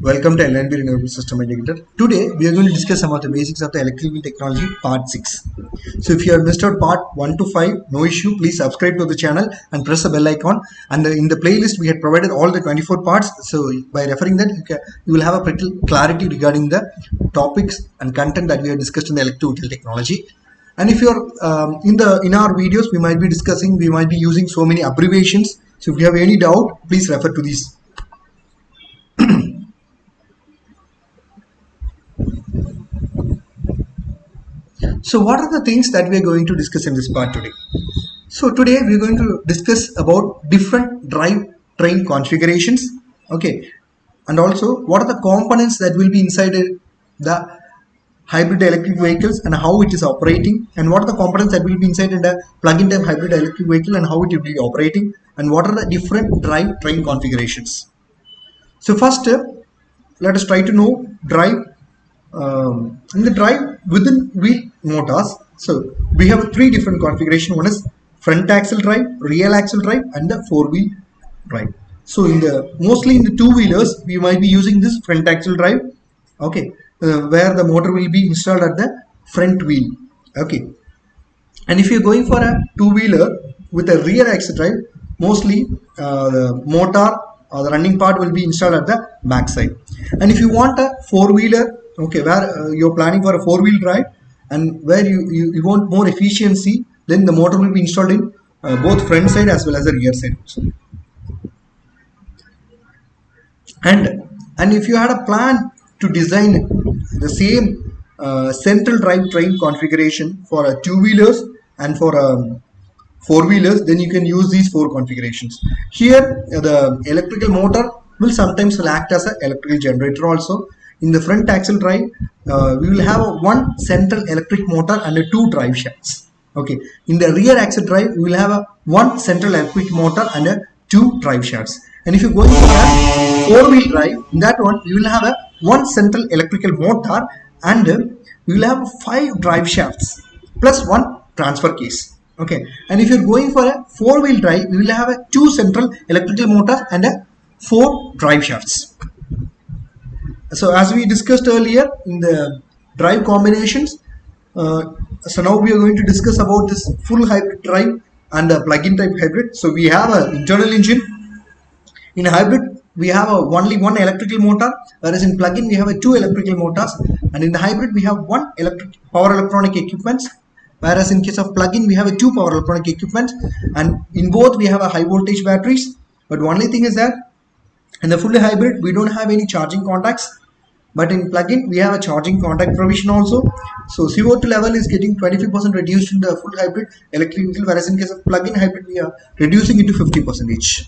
Welcome to LNB Renewable System Integrator. Today we are going to discuss some of the basics of the electrical technology part 6. So if you have missed out part 1 to 5, no issue, please subscribe to the channel and press the bell icon. And in the playlist we had provided all the 24 parts. So by referring that you will have a pretty clarity regarding the topics and content that we have discussed in the electrical technology. And if you are in our videos, we might be using so many abbreviations. So if you have any doubt, please refer to these. So what are the things that we are going to discuss in this part today? So today we are going to discuss about different drivetrain configurations, okay, and also what are the components that will be inside the hybrid electric vehicles and how it is operating, and what are the components that will be inside in the plug-in type hybrid electric vehicle and how it will be operating, and what are the different drivetrain configurations. So first, let us try to know in the drive within wheel motors. So we have three different configurations. One is front axle drive, rear axle drive, and the four-wheel drive. So mostly in the two-wheelers we might be using this front axle drive, okay, where the motor will be installed at the front wheel, okay. And if you're going for a two-wheeler with a rear axle drive, mostly the motor or the running part will be installed at the back side. And if you want a four-wheeler, okay, where you're planning for a four-wheel drive and where you want more efficiency, then the motor will be installed in both front side as well as the rear side also. And if you had a plan to design the same central drivetrain configuration for a two-wheelers and for four-wheelers, then you can use these four configurations. Here the electrical motor will sometimes act as an electrical generator also. In the front axle drive, we will have one central electric motor and two drive shafts. Okay. In the rear axle drive, we will have one central electric motor and two drive shafts. And if you go into a four-wheel drive, in that one, we will have one central electrical motor and we will have 5 drive shafts plus one transfer case. Okay. And if you're going for a four-wheel drive, we will have two central electrical motors and 4 drive shafts. So as we discussed earlier in the drive combinations, so now we are going to discuss about this full hybrid drive and the plug-in type hybrid. So we have an internal engine. In hybrid, we have only one electrical motor, whereas in plug-in we have 2 electrical motors, and in the hybrid we have one power electronic equipment, whereas in case of plug-in we have 2 power electronic equipment, and in both we have a high voltage batteries. But only thing is that in the fully hybrid we don't have any charging contacts, but in plug-in we have a charging contact provision also. So CO2 level is getting 25% reduced in the full hybrid electric vehicle, whereas in case of plug-in hybrid we are reducing it to 50%.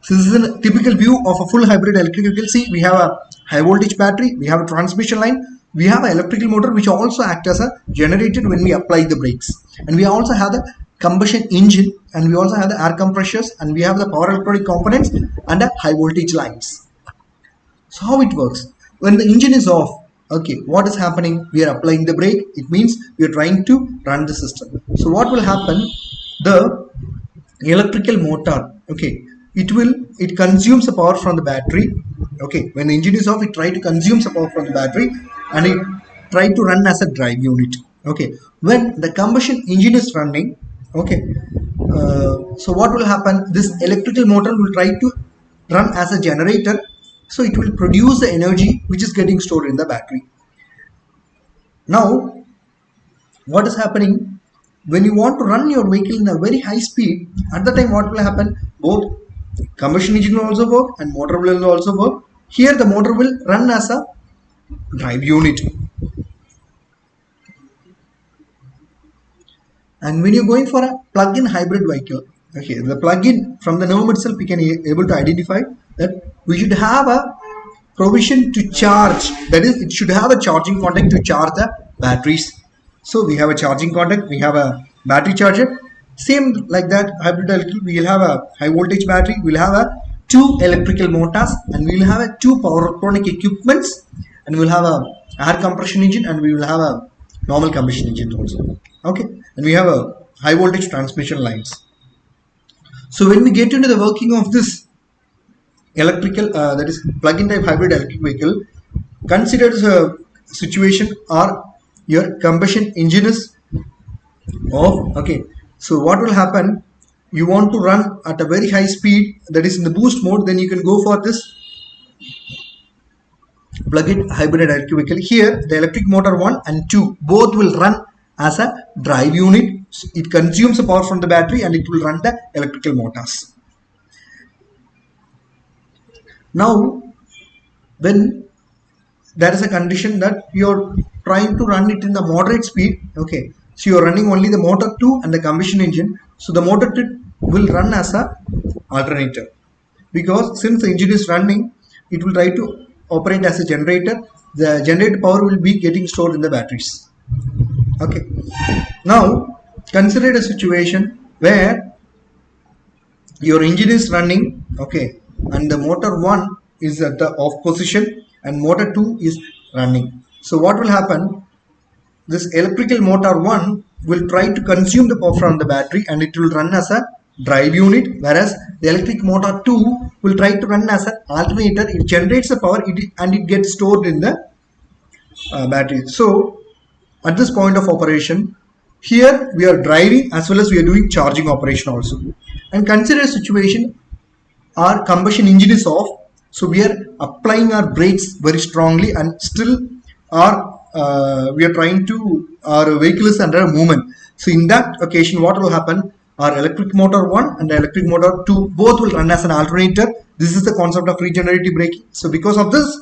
So this is a typical view of a full hybrid electric vehicle. See, we have a high voltage battery, we have a transmission line, we have an electrical motor which also acts as a generator when we apply the brakes, and we also have the combustion engine, and we also have the air compressors, and we have the power electronic components and the high voltage lines. So how it works? When the engine is off, okay, what is happening? We are applying the brake. It means we are trying to run the system. So what will happen? The electrical motor, okay, it consumes the power from the battery. Okay, when the engine is off, it tries to consume the power from the battery and it tries to run as a drive unit. Okay, when the combustion engine is running, okay, so what will happen? This electrical motor will try to run as a generator. So it will produce the energy which is getting stored in the battery. Now, what is happening? When you want to run your vehicle in a very high speed, at the time what will happen? Both combustion engine will also work and motor will also work. Here the motor will run as a drive unit. And when you're going for a plug-in hybrid vehicle, okay, the plug-in, from the name itself we can able to identify that we should have a provision to charge, that is, it should have a charging contact to charge the batteries. So we have a charging contact, we have a battery charger. Same like that hybrid electric, we will have a high voltage battery, we will have 2 electrical motors, and we will have 2 power electronic equipments, and we will have a air compression engine, and we will have a normal combustion engine also. Okay, and we have a high voltage transmission lines. So when we get into the working of this electrical, that is plug-in type hybrid electric vehicle, consider a situation or your combustion engine is off. Okay, so what will happen? You want to run at a very high speed, that is in the boost mode, then you can go for this plug-in hybrid electric vehicle. Here the electric motor 1 and 2 both will run as a drive unit. It consumes the power from the battery and it will run the electrical motors. Now when there is a condition that you're trying to run it in the moderate speed, okay, so you're running only the motor 2 and the combustion engine, so the motor 2 will run as a alternator, because since the engine is running, it will try to operate as a generator. The generated power will be getting stored in the batteries. Okay, now consider a situation where your engine is running, okay, and the motor 1 is at the off position and motor 2 is running. So what will happen? This electrical motor 1 will try to consume the power from the battery and it will run as a drive unit, whereas the electric motor 2 will try to run as an alternator. It generates the power and it gets stored in the battery. So at this point of operation, here we are driving as well as we are doing charging operation also. And consider a situation, our combustion engine is off, so we are applying our brakes very strongly and still we are trying to, our vehicle is under movement. So in that occasion, what will happen? Our electric motor 1 and the electric motor 2 both will run as an alternator. This is the concept of regenerative braking. So because of this,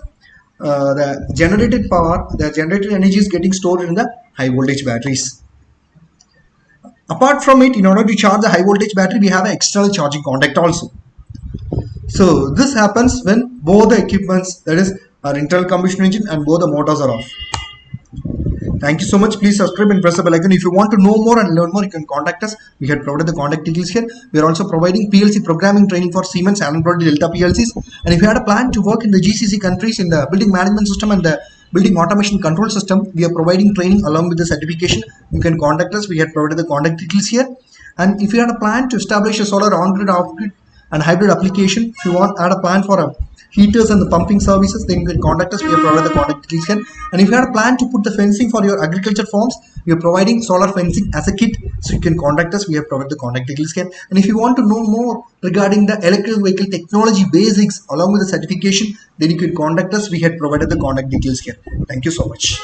the generated power, the generated energy is getting stored in the high voltage batteries. Apart from it, in order to charge the high voltage battery, we have an external charging contact also. So this happens when both the equipments, that is our internal combustion engine and both the motors are off. Thank you so much. Please subscribe and press the bell icon. If you want to know more and learn more, you can contact us. We have provided the contact details here. We are also providing PLC programming training for Siemens and Delta PLCs. And if you had a plan to work in the GCC countries in the building management system and the building automation control system, we are providing training along with the certification. You can contact us. We have provided the contact details here. And if you had a plan to establish a solar on-grid, off-grid and hybrid application, if you want add a plan for a heaters and the pumping services, then you can contact us. We have provided the contact details here. And if you had a plan to put the fencing for your agriculture farms, we are providing solar fencing as a kit, so you can contact us. We have provided the contact details here. And if you want to know more regarding the electric vehicle technology basics along with the certification, then you can contact us. We had provided the contact details here. Thank you so much.